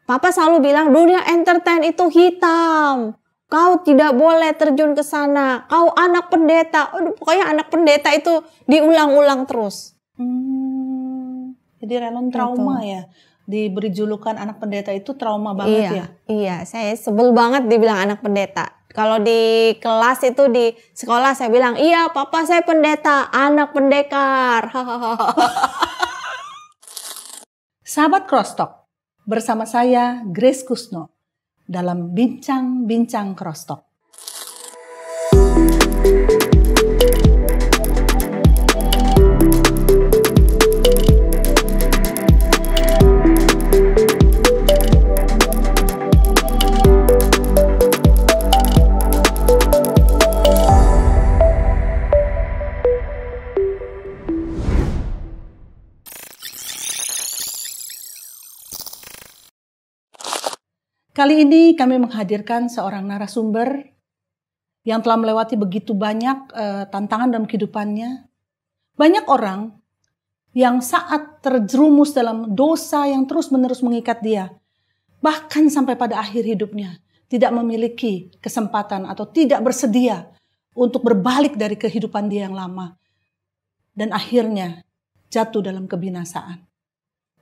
Papa selalu bilang dunia entertain itu hitam. Kau tidak boleh terjun ke sana. Kau anak pendeta. Aduh, pokoknya anak pendeta itu diulang-ulang terus. Jadi Relon trauma ya. Diberi julukan anak pendeta itu trauma banget ya. Iya, saya sebel banget dibilang anak pendeta. Kalau di kelas itu di sekolah saya bilang, iya papa saya pendeta, anak pendekar. Sahabat Crosstalk, bersama saya Grace Kusno dalam Bincang-Bincang Crosstalk. Kali ini kami menghadirkan seorang narasumber yang telah melewati begitu banyak tantangan dalam kehidupannya. Banyak orang yang saat terjerumus dalam dosa yang terus-menerus mengikat dia, bahkan sampai pada akhir hidupnya, tidak memiliki kesempatan atau tidak bersedia untuk berbalik dari kehidupan dia yang lama. Dan akhirnya jatuh dalam kebinasaan.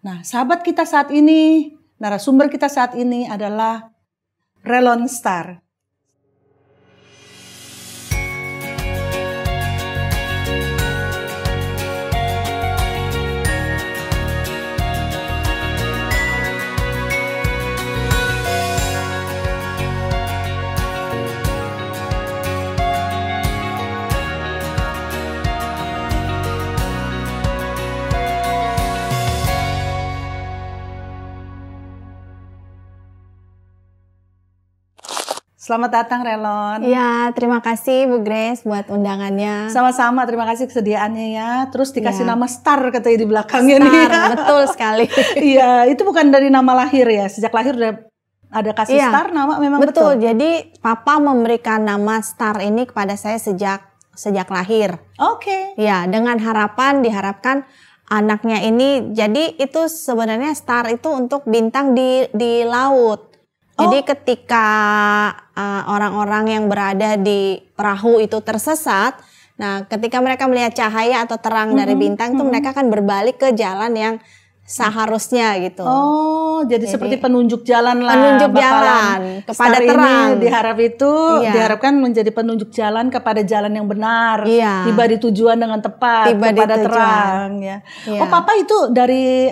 Nah, sahabat kita saat ini, narasumber kita saat ini adalah Relon Star. Selamat datang Relon. Ya, terima kasih Bu Grace buat undangannya. Sama-sama, terima kasih kesediaannya ya. Terus dikasih nama Star katanya di belakangnya nih. Star, betul sekali. Iya, itu bukan dari nama lahir ya. Sejak lahir udah ada kasih Star nama memang betul. Jadi Papa memberikan nama Star ini kepada saya sejak lahir. Oke. Ya, dengan diharapkan anaknya ini, jadi itu sebenarnya Star itu untuk bintang di laut. Jadi ketika orang-orang yang berada di perahu itu tersesat, nah ketika mereka melihat cahaya atau terang dari bintang itu mereka akan berbalik ke jalan yang seharusnya gitu. Oh, jadi seperti penunjuk jalan lah. Penunjuk jalan kepada terang. Diharapkan menjadi penunjuk jalan kepada jalan yang benar. Iya. Tiba di tujuan dengan tepat, kepada terang ya. Iya. Oh, Papa itu dari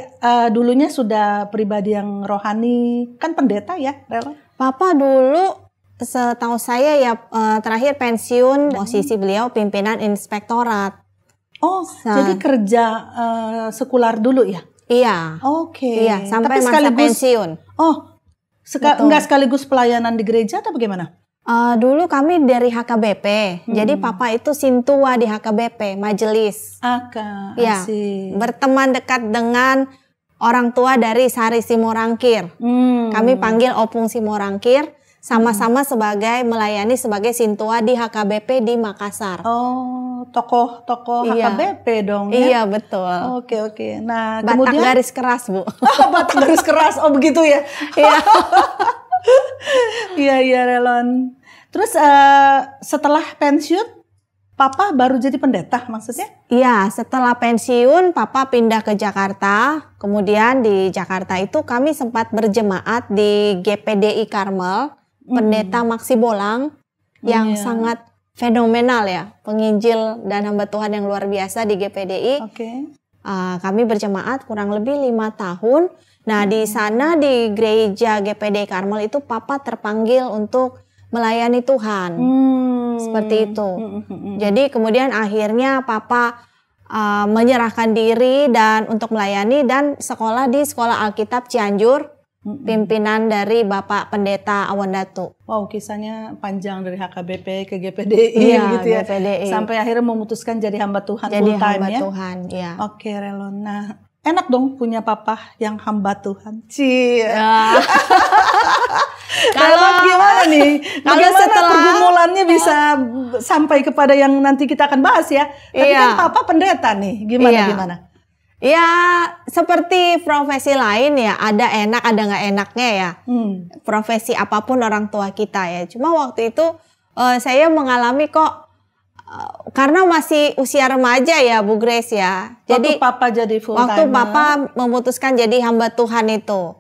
dulunya sudah pribadi yang rohani, kan pendeta ya, Rela? Papa dulu setahu saya ya terakhir pensiun, posisi beliau pimpinan inspektorat. Oh, jadi kerja sekular dulu ya? Iya. Oke. Iya, sampai masa pensiun. Oh, enggak sekaligus pelayanan di gereja atau bagaimana? Dulu kami dari HKBP. Jadi Papa itu sintua di HKBP, majelis. Iya. Berteman dekat dengan orang tua dari Sari Simorangkir. Kami panggil Opung Simorangkir. Sama-sama melayani sebagai sintua di HKBP di Makassar. Oh, tokoh HKBP dong ya? Iya, betul. Oke. Nah, Batak kemudian garis keras, Bu. Batak garis keras. Oh, begitu ya? Iya. Iya, Relon. Terus setelah pensiun, Papa baru jadi pendeta maksudnya? Iya, setelah pensiun Papa pindah ke Jakarta. Kemudian di Jakarta itu kami sempat berjemaat di GPDI Karmel. Pendeta Maksi Bolang yang sangat fenomenal ya, penginjil dan hamba Tuhan yang luar biasa di GPDI. Kami berjemaat kurang lebih 5 tahun. Nah di sana di gereja GPDI Karmel itu Papa terpanggil untuk melayani Tuhan, seperti itu. Jadi kemudian akhirnya Papa menyerahkan diri dan untuk melayani dan sekolah di Sekolah Alkitab Cianjur. Pimpinan dari Bapak Pendeta Awandatu. Wow, kisahnya panjang dari HKBP ke GPDI gitu ya. GPDI. Sampai akhirnya memutuskan jadi hamba Tuhan jadi full time hamba ya. Tuhan, ya. Oke, Relon. Nah, enak dong punya papa yang hamba Tuhan. Kalau gimana nih? Bagaimana pergumulannya bisa sampai kepada yang nanti kita akan bahas ya. Tapi kan Papa pendeta nih. Gimana? Ya, seperti profesi lain ya, ada enak, ada nggak enaknya ya. Profesi apapun orang tua kita ya. Cuma waktu itu saya mengalami kok, karena masih usia remaja ya Bu Grace ya. Jadi waktu Papa jadi full timer. Waktu Papa memutuskan jadi hamba Tuhan itu.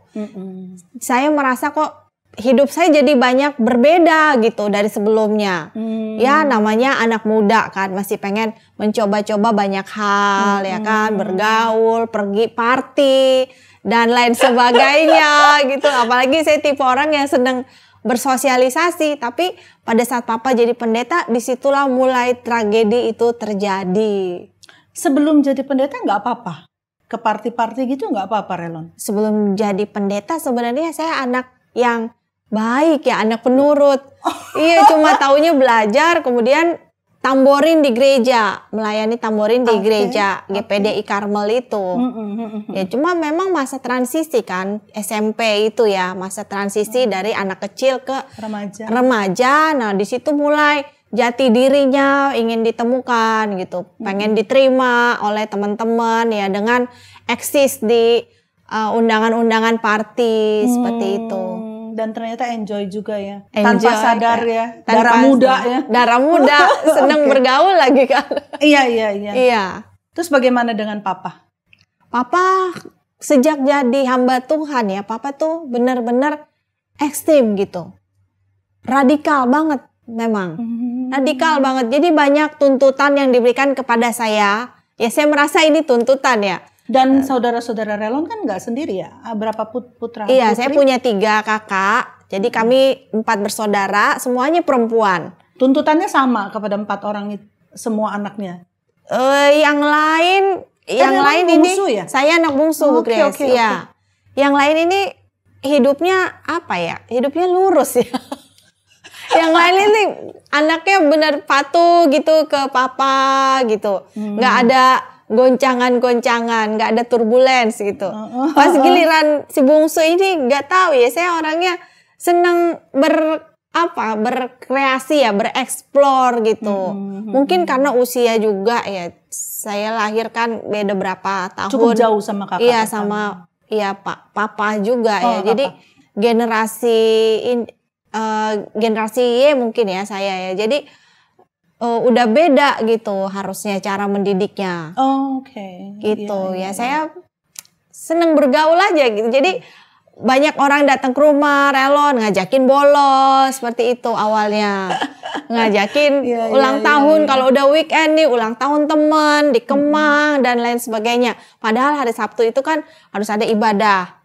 Saya merasa kok hidup saya jadi banyak berbeda gitu dari sebelumnya. Ya namanya anak muda kan, masih pengen mencoba-coba banyak hal ya kan, bergaul, pergi party dan lain sebagainya gitu. Apalagi saya tipe orang yang senang bersosialisasi. Tapi pada saat Papa jadi pendeta, disitulah mulai tragedi itu terjadi. Sebelum jadi pendeta nggak apa-apa? Ke party-party gitu nggak apa-apa, Relon? Sebelum jadi pendeta sebenarnya saya anak yang baik ya, anak penurut. Iya, cuma taunya belajar, kemudian tamborin di gereja, melayani tamborin di gereja GPDI Karmel itu. Ya cuma memang masa transisi kan, SMP itu ya, masa transisi dari anak kecil ke remaja. Nah, di situ mulai jati dirinya ingin ditemukan gitu, pengen diterima oleh teman-teman ya dengan eksis di undangan-undangan party seperti itu. Dan ternyata enjoy juga ya, enjoy, tanpa sadar ya, darah muda, senang bergaul lagi kan. Iya. Terus bagaimana dengan Papa? Papa sejak jadi hamba Tuhan ya, Papa tuh benar-benar ekstrim gitu, radikal banget memang, radikal banget. Jadi banyak tuntutan yang diberikan kepada saya. Ya saya merasa ini tuntutan ya. Dan saudara-saudara Relon kan nggak sendiri ya? Berapa putra? Iya, putri? Saya punya 3 kakak. Jadi kami 4 bersaudara, semuanya perempuan. Tuntutannya sama kepada 4 orang semua anaknya? Yang lain ini, ya? Saya anak bungsu, Bu Grace. Ya. Yang lain ini hidupnya apa ya? Hidupnya lurus ya. Yang lain ini anaknya benar patuh gitu ke Papa gitu. Nggak ada goncangan-goncangan, nggak ada turbulens gitu. Pas giliran si bungsu ini nggak tahu ya, saya orangnya senang berkreasi ya, bereksplor gitu. Mungkin karena usia juga ya, saya lahir kan beda berapa tahun. Cukup jauh sama kakak. Iya sama, iya Papa juga ya. Jadi generasi Y mungkin ya saya ya. Jadi udah beda gitu harusnya cara mendidiknya. Gitu ya. Saya seneng bergaul aja gitu. Jadi banyak orang datang ke rumah, Relon ngajakin bolos seperti itu awalnya. Ngajakin ulang tahun kalau udah weekend nih, ulang tahun teman di Kemang dan lain sebagainya. Padahal hari Sabtu itu kan harus ada ibadah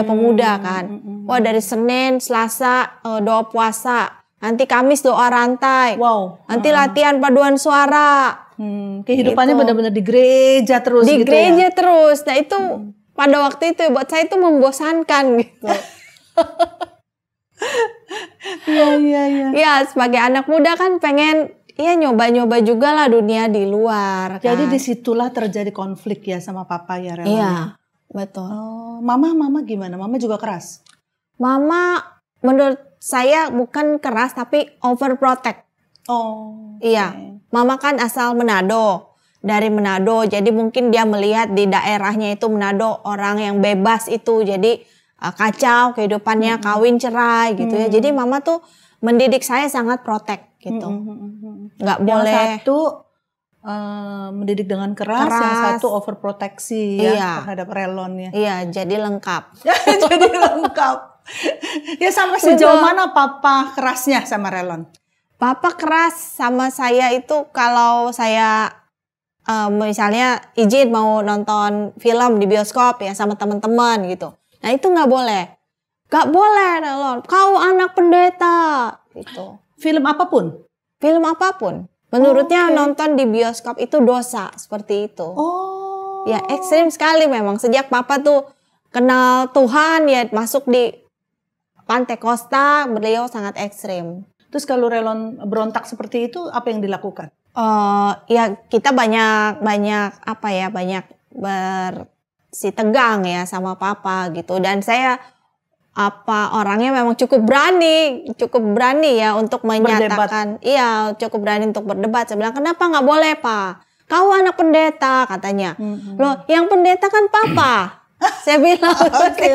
pemuda kan. Wah, dari Senin, Selasa doa puasa. Nanti Kamis doa rantai. Nanti latihan paduan suara. Kehidupannya gitu. Benar-benar di gereja terus di gitu gereja terus. Nah itu pada waktu itu buat saya itu membosankan gitu. Iya. Ya sebagai anak muda kan pengen nyoba-nyoba juga lah dunia di luar. Jadi disitulah terjadi konflik ya sama Papa ya, Relon. Iya, betul. Mama gimana? Mama juga keras? Mama menurut saya bukan keras tapi overprotect. Iya. Mama kan asal Manado. Dari Manado, jadi mungkin dia melihat di daerahnya itu Manado orang yang bebas itu, jadi kacau kehidupannya, kawin cerai gitu ya. Jadi mama tuh mendidik saya sangat protect gitu. Nggak boleh. Yang satu mendidik dengan keras, yang satu overproteksi ya terhadap Relonnya. Iya, jadi lengkap. Jadi lengkap. Ya sama sejauh mana Papa kerasnya sama Relon? Papa keras sama saya itu kalau saya misalnya izin mau nonton film di bioskop ya sama teman-teman gitu. Nah itu nggak boleh. Nggak boleh, Relon. Kau anak pendeta gitu. Film apapun? Film apapun. Menurutnya nonton di bioskop itu dosa seperti itu. Ya ekstrim sekali memang. Sejak Papa tuh kenal Tuhan ya masuk di Pantai Costa, beliau sangat ekstrim. Terus kalau Relon berontak seperti itu apa yang dilakukan? Ya kita banyak bersitegang ya sama Papa gitu. Dan saya orangnya memang cukup berani ya untuk menyatakan, cukup berani untuk berdebat. Saya bilang kenapa nggak boleh Pak? kau anak pendeta katanya. Loh, yang pendeta kan papa. Saya bilang, Oke.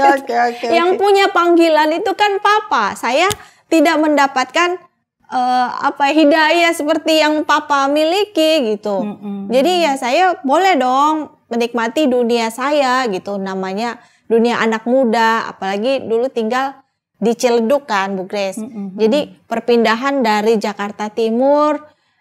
yang punya panggilan itu kan papa. Saya tidak mendapatkan hidayah seperti yang papa miliki gitu. Jadi ya saya boleh dong menikmati dunia saya gitu, namanya dunia anak muda, apalagi dulu tinggal di Ciledug kan Bu Grace. Jadi perpindahan dari Jakarta Timur,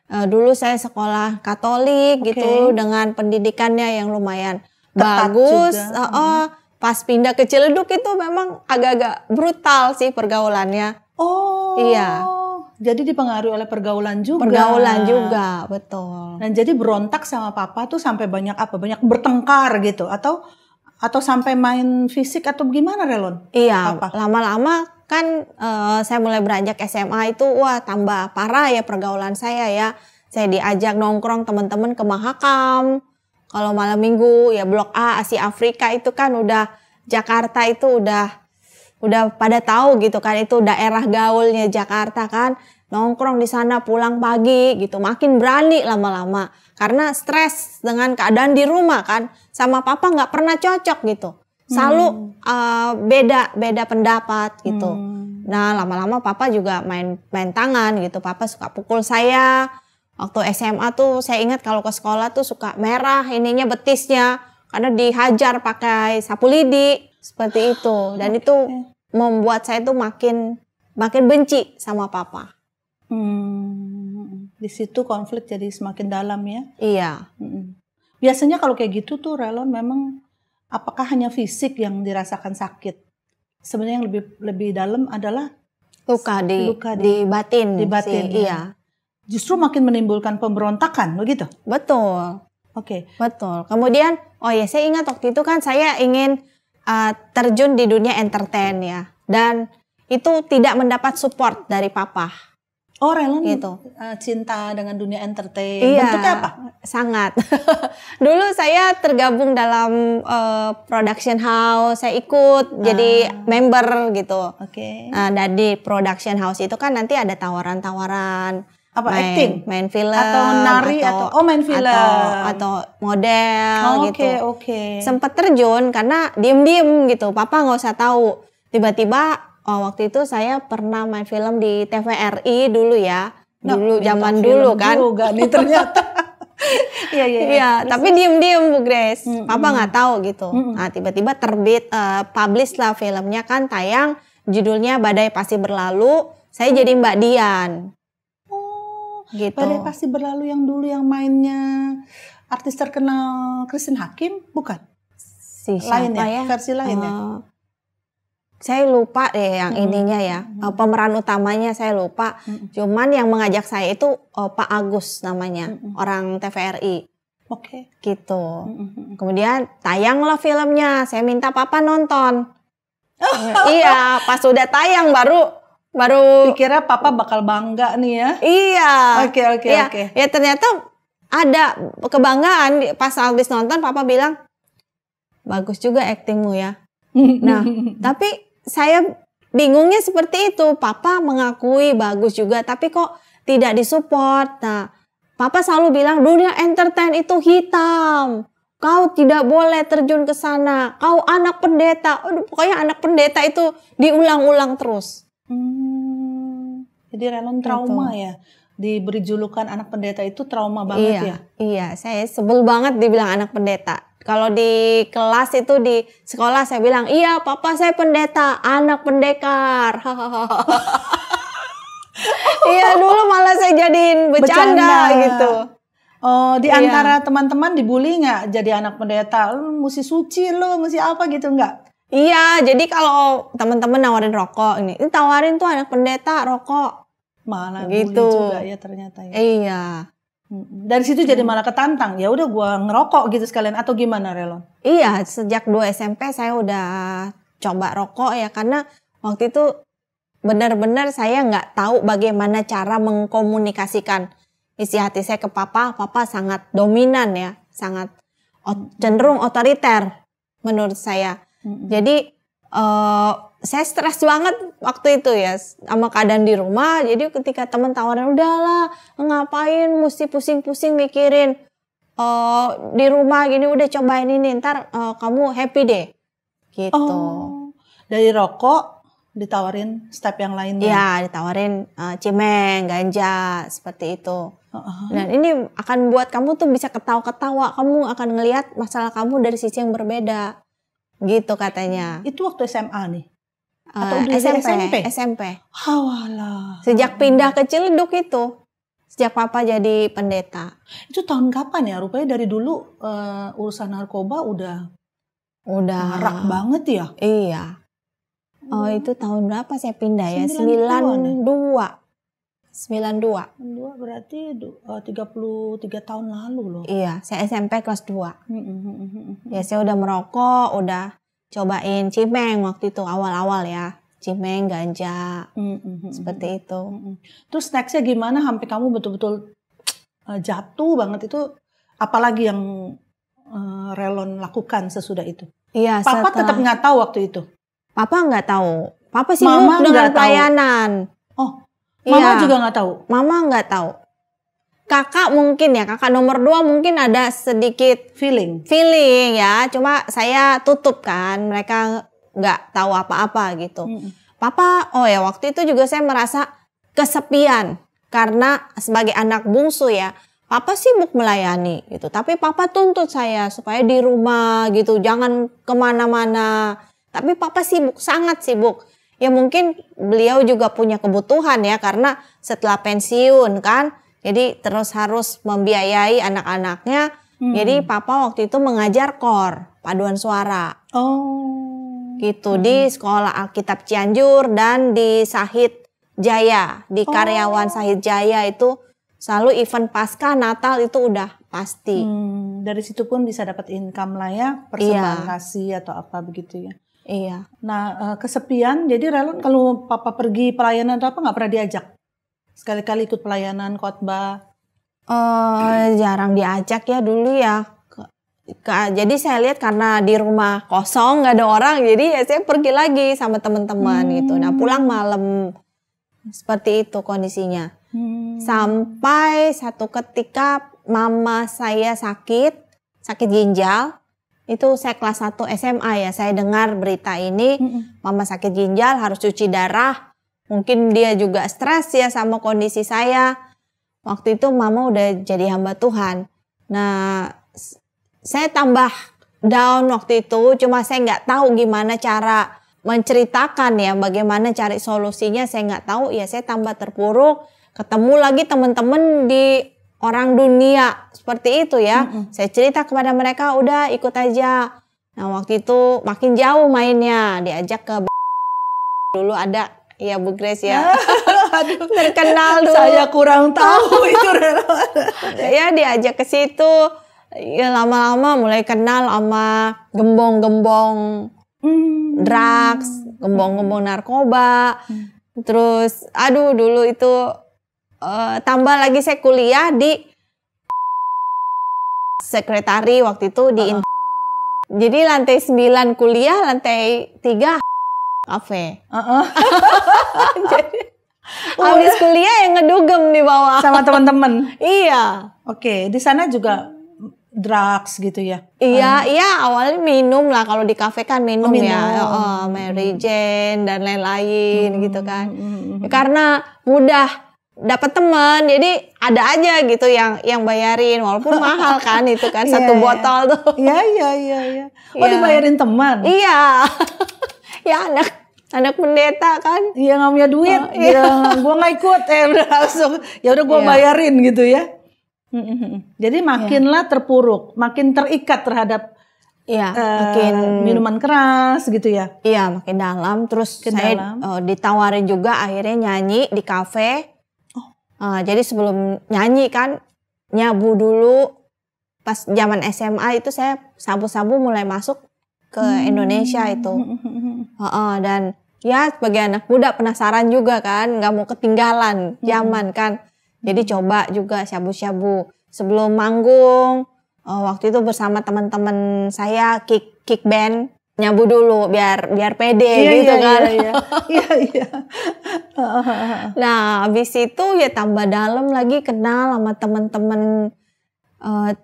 dulu saya sekolah Katolik gitu dengan pendidikannya yang lumayan ketat bagus. juga. Pas pindah ke Ciledug itu memang agak-agak brutal sih pergaulannya. Oh. Iya. Jadi dipengaruhi oleh pergaulan juga. Pergaulan juga, betul. Dan jadi berontak sama papa tuh sampai banyak bertengkar gitu, atau sampai main fisik atau gimana, Relon? Iya, Papa? lama-lama kan saya mulai beranjak SMA itu, wah tambah parah ya pergaulan saya ya. Saya diajak nongkrong teman-teman ke Mahakam. Kalau malam minggu ya Blok A, Asia Afrika itu kan udah Jakarta itu udah pada tahu gitu kan, itu daerah gaulnya Jakarta kan, nongkrong di sana pulang pagi gitu, makin berani lama-lama karena stres dengan keadaan di rumah kan, sama papa nggak pernah cocok gitu, selalu beda pendapat gitu. Nah lama-lama papa juga main tangan gitu, papa suka pukul saya. Waktu SMA tuh saya ingat kalau ke sekolah tuh suka merah ininya betisnya karena dihajar pakai sapu lidi seperti itu, dan itu membuat saya tuh makin benci sama papa. Di situ konflik jadi semakin dalam ya. Iya. Biasanya kalau kayak gitu tuh, Relon, memang apakah hanya fisik yang dirasakan sakit? Sebenarnya yang lebih dalam adalah luka di batin. Di batin. Sih, iya. Justru makin menimbulkan pemberontakan, begitu? Betul. Oke. Betul. Kemudian, saya ingat waktu itu kan saya ingin terjun di dunia entertain ya, dan itu tidak mendapat support dari papa. Oh, Relon gitu. Cinta dengan dunia entertain. Iya, bentuknya apa? Sangat. Dulu saya tergabung dalam production house, saya ikut jadi member gitu. Oke. Dan di production house itu kan nanti ada tawaran-tawaran. Apa, acting? Main film atau nari atau main film atau model gitu. Oke. Sempat terjun karena diem gitu, papa nggak usah tahu. Tiba-tiba waktu itu saya pernah main film di TVRI dulu ya, zaman dulu kan. Juga nih ternyata. Iya. Tapi diem Bu Grace, papa nggak tahu gitu. Nah tiba-tiba terbit, publish lah filmnya kan, tayang, judulnya Badai Pasti Berlalu. Saya jadi Mbak Dian. Gitu. Badai Pasti Berlalu yang dulu yang mainnya artis terkenal Christine Hakim, bukan? Lain ya? Versi lain ya? Saya lupa deh yang ininya ya. Pemeran utamanya saya lupa. Cuman yang mengajak saya itu Pak Agus namanya, orang TVRI. Oke. Gitu. Kemudian tayanglah filmnya. Saya minta papa nonton. Iya, pas sudah tayang baru pikirnya papa bakal bangga nih ya. Iya. Oke. Ya ternyata ada kebanggaan pas habis nonton, papa bilang bagus juga aktingmu ya. Nah, tapi saya bingungnya seperti itu. Papa mengakui bagus juga, tapi kok tidak disupport. Nah, papa selalu bilang dunia entertain itu hitam. Kau tidak boleh terjun ke sana. Kau anak pendeta. Pokoknya anak pendeta itu diulang-ulang terus. Jadi Relon trauma gitu. Ya, diberi julukan anak pendeta itu trauma banget ya. Iya, saya sebel banget dibilang anak pendeta. Kalau di kelas itu di sekolah saya bilang, iya papa saya pendeta, anak pendekar. Iya dulu malah saya jadiin bercanda gitu. Oh, di antara teman-teman dibully nggak jadi anak pendeta? Lu mesti suci, lu mesti apa gitu nggak? Iya, jadi kalau teman-teman nawarin rokok, ini tawarin tuh anak pendeta rokok. Malah gitu. Bully juga ya ternyata ya. Iya. Dari situ jadi malah ketantang. Ya udah gua ngerokok gitu sekalian atau gimana, Relon? Iya, sejak 2 SMP saya udah coba rokok ya, karena waktu itu benar-benar saya nggak tahu bagaimana cara mengkomunikasikan isi hati saya ke papa. Papa sangat dominan ya, sangat cenderung otoriter menurut saya. Jadi saya stres banget waktu itu ya sama keadaan di rumah. Jadi ketika teman tawaran, udahlah ngapain mesti pusing-pusing mikirin di rumah gini udah cobain ini, ntar kamu happy deh. Gitu. Oh, dari rokok ditawarin step yang lainnya. Iya, ditawarin cimeng, ganja, seperti itu. Dan ini akan buat kamu tuh bisa ketawa-ketawa, kamu akan ngelihat masalah kamu dari sisi yang berbeda. Gitu katanya. Itu waktu SMA nih? Atau SMP. Hawalah. Sejak pindah ke Ciledug itu. Sejak papa jadi pendeta. Itu tahun kapan ya? Rupanya dari dulu urusan narkoba udah marak banget ya? Iya. Oh, itu tahun berapa saya pindah ya? 92. Berarti 33 tahun lalu loh. Iya, saya SMP kelas 2. Ya, saya udah merokok, udah cobain cimeng waktu itu awal-awal ya. Cimeng, ganja, seperti itu. Terus nextnya gimana sampai kamu betul-betul jatuh banget itu? Apalagi yang Relon lakukan sesudah itu? Iya, Papa tetap nggak tahu waktu itu? Papa nggak tahu. Papa sibuk dengan pelayanan. Oh, Mama juga nggak tahu? Mama nggak tahu. Kakak mungkin ya, kakak nomor 2 mungkin ada sedikit feeling ya. Cuma saya tutup kan, mereka nggak tahu apa-apa gitu. Papa, waktu itu juga saya merasa kesepian. Karena sebagai anak bungsu ya, Papa sibuk melayani gitu. Tapi Papa tuntut saya supaya di rumah gitu, jangan kemana-mana. Tapi Papa sibuk, sangat sibuk. Ya mungkin beliau juga punya kebutuhan ya, karena setelah pensiun kan, jadi terus harus membiayai anak-anaknya. Jadi Papa waktu itu mengajar KOR, paduan suara. Gitu di Sekolah Alkitab Cianjur dan di Sahid Jaya. Di karyawan Sahid Jaya itu selalu event Paskah, Natal itu udah pasti. Dari situ pun bisa dapat income lah ya, persembahan kasih atau apa begitu ya. Iya. Nah, kesepian, jadi Relon kalau Papa pergi pelayanan atau apa nggak pernah diajak? Sekali-kali ikut pelayanan, khotbah? Jarang diajak ya dulu ya. Jadi saya lihat karena di rumah kosong, nggak ada orang, jadi ya saya pergi lagi sama teman-teman gitu. Nah, pulang malam. Seperti itu kondisinya. Sampai satu ketika mama saya sakit ginjal. Itu saya kelas 1 SMA ya, saya dengar berita ini, mama sakit ginjal harus cuci darah. Mungkin dia juga stres ya sama kondisi saya. Waktu itu mama udah jadi hamba Tuhan. Nah, saya tambah down waktu itu, cuma saya nggak tahu gimana cara menceritakan ya, bagaimana cari solusinya, saya nggak tahu. Ya saya tambah terpuruk, ketemu lagi teman-teman di orang dunia seperti itu ya. Saya cerita kepada mereka, udah ikut aja. Nah waktu itu makin jauh mainnya, diajak ke dulu ada ya Bu Grace ya. Aduh, terkenal dulu. Saya kurang tahu itu. Ya diajak ke situ. Ya lama-lama mulai kenal sama gembong-gembong drugs, gembong-gembong narkoba. Terus aduh dulu itu tambah lagi saya kuliah di sekretari waktu itu di jadi lantai 9 kuliah, lantai 3 kafe. Jadi habis kuliah yang ngedugem di bawah sama teman-teman. Iya. Oke, di sana juga drugs gitu ya? Iya, awalnya minum lah, kalau di kafe kan minum ya, Mary Jane dan lain-lain gitu kan. Karena mudah dapat teman, jadi ada aja gitu yang bayarin, walaupun mahal kan itu kan satu botol tuh. Iya. Oh dibayarin teman? Iya. Ya anak pendeta kan. Iya nggak punya duit. Gue nggak ikut, udah langsung. Ya udah gue bayarin gitu ya. Jadi makinlah terpuruk, makin terikat terhadap makin minuman keras gitu ya. Iya, makin dalam. Terus saya ditawarin juga akhirnya nyanyi di kafe. Jadi sebelum nyanyi kan nyabu dulu. Pas zaman SMA itu saya sabu-sabu mulai masuk ke Indonesia itu. Dan ya sebagai anak muda penasaran juga kan, nggak mau ketinggalan zaman kan. Jadi coba juga syabu-syabu sebelum manggung. Waktu itu bersama teman-teman saya kick band, nyabu dulu biar pede gitu kan. Iya. Nah, habis itu ya tambah dalam lagi, kenal sama teman-teman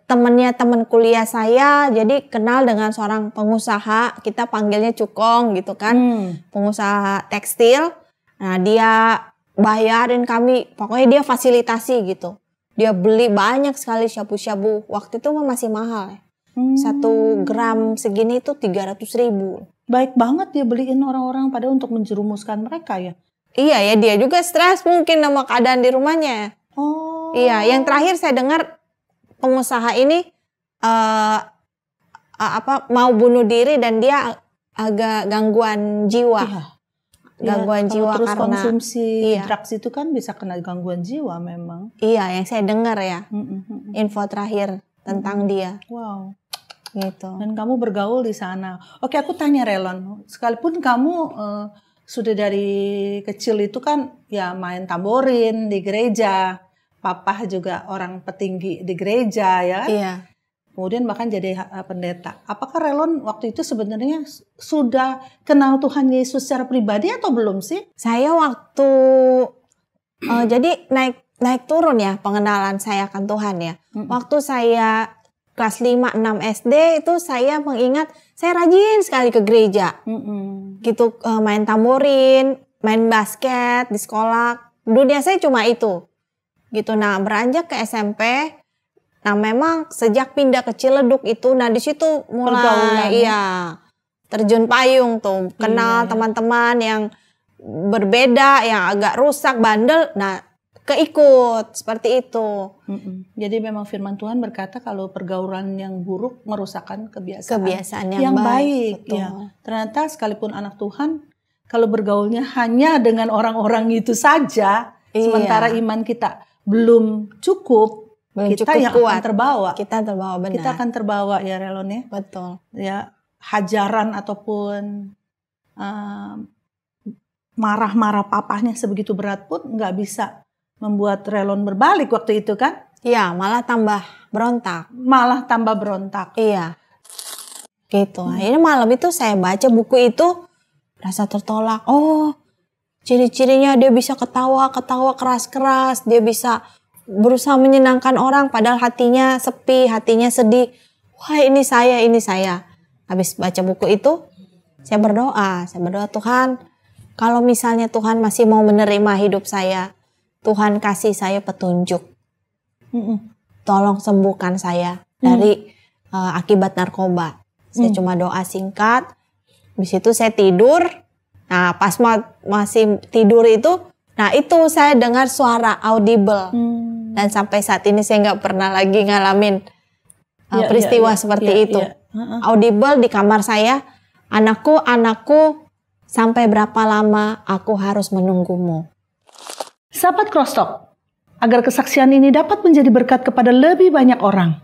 temennya teman kuliah saya, jadi kenal dengan seorang pengusaha, kita panggilnya Cukong gitu kan, pengusaha tekstil. Nah dia bayarin kami, pokoknya dia fasilitasi gitu. Dia beli banyak sekali syabu-syabu, waktu itu masih mahal ya. 1 gram segini itu 300.000. Baik banget dia beliin orang-orang pada untuk menjerumuskan mereka ya. Iya ya, dia juga stres mungkin sama keadaan di rumahnya. Oh. Iya, yang terakhir saya dengar pengusaha ini mau bunuh diri dan dia agak gangguan jiwa. Iya. Gangguan ya, jiwa terus karena konsumsi drugs itu kan bisa kena gangguan jiwa memang. Iya, yang saya dengar ya. Info terakhir tentang dia. Wow. Gitu. Dan kamu bergaul di sana. Oke, aku tanya Relon, sekalipun kamu sudah dari kecil itu kan ya main tamborin di gereja, papa juga orang petinggi di gereja ya. Iya. Kemudian bahkan jadi pendeta. Apakah Relon waktu itu sebenarnya sudah kenal Tuhan Yesus secara pribadi atau belum sih? Saya waktu jadi naik turun ya pengenalan saya akan Tuhan ya. Waktu saya kelas 5-6 SD itu saya mengingat saya rajin sekali ke gereja. Gitu main tamborin, main basket di sekolah. Dunia saya cuma itu. Gitu. Nah, beranjak ke SMP, nah memang sejak pindah ke Ciledug itu, nah di situ mulai terjun payung tuh, kenal teman-teman yang berbeda, yang agak rusak, bandel, nah keikut seperti itu. Jadi memang firman Tuhan berkata kalau pergaulan yang buruk merusakkan kebiasaan yang baik. Ya. Ternyata sekalipun anak Tuhan, kalau bergaulnya hanya dengan orang-orang itu saja, sementara iman kita belum cukup, kita yang kuat. akan terbawa. Kita terbawa benar. Kita akan terbawa ya Relon ya. Betul. Ya, hajaran ataupun marah-marah papahnya sebegitu berat pun nggak bisa membuat Relon berbalik waktu itu kan? Iya, malah tambah berontak. Iya. Gitu. Ini malam itu saya baca buku itu, rasa tertolak. Oh, ciri-cirinya dia bisa ketawa keras-keras, dia bisa berusaha menyenangkan orang padahal hatinya sepi, hatinya sedih. Wah, ini saya. Habis baca buku itu, saya berdoa Tuhan, kalau misalnya Tuhan masih mau menerima hidup saya, Tuhan kasih saya petunjuk. Tolong sembuhkan saya dari akibat narkoba. Saya cuma doa singkat. Habis itu saya tidur. Nah, pas masih tidur itu, nah itu saya dengar suara audible. Dan sampai saat ini saya nggak pernah lagi ngalamin peristiwa seperti itu. Audible di kamar saya, anakku, sampai berapa lama aku harus menunggumu. Sahabat Crosstalk, agar kesaksian ini dapat menjadi berkat kepada lebih banyak orang,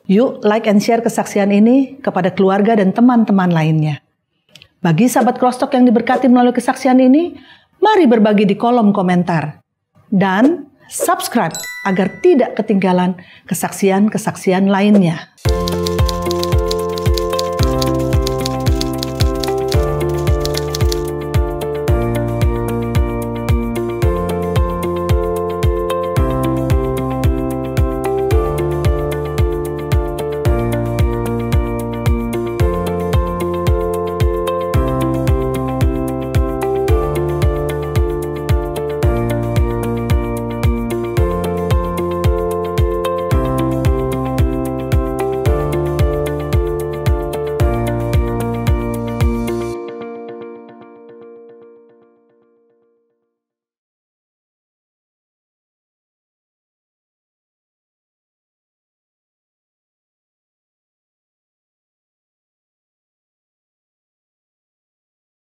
yuk like and share kesaksian ini kepada keluarga dan teman-teman lainnya. Bagi sahabat Crosstalk yang diberkati melalui kesaksian ini, mari berbagi di kolom komentar. Dan subscribe agar tidak ketinggalan kesaksian-kesaksian lainnya.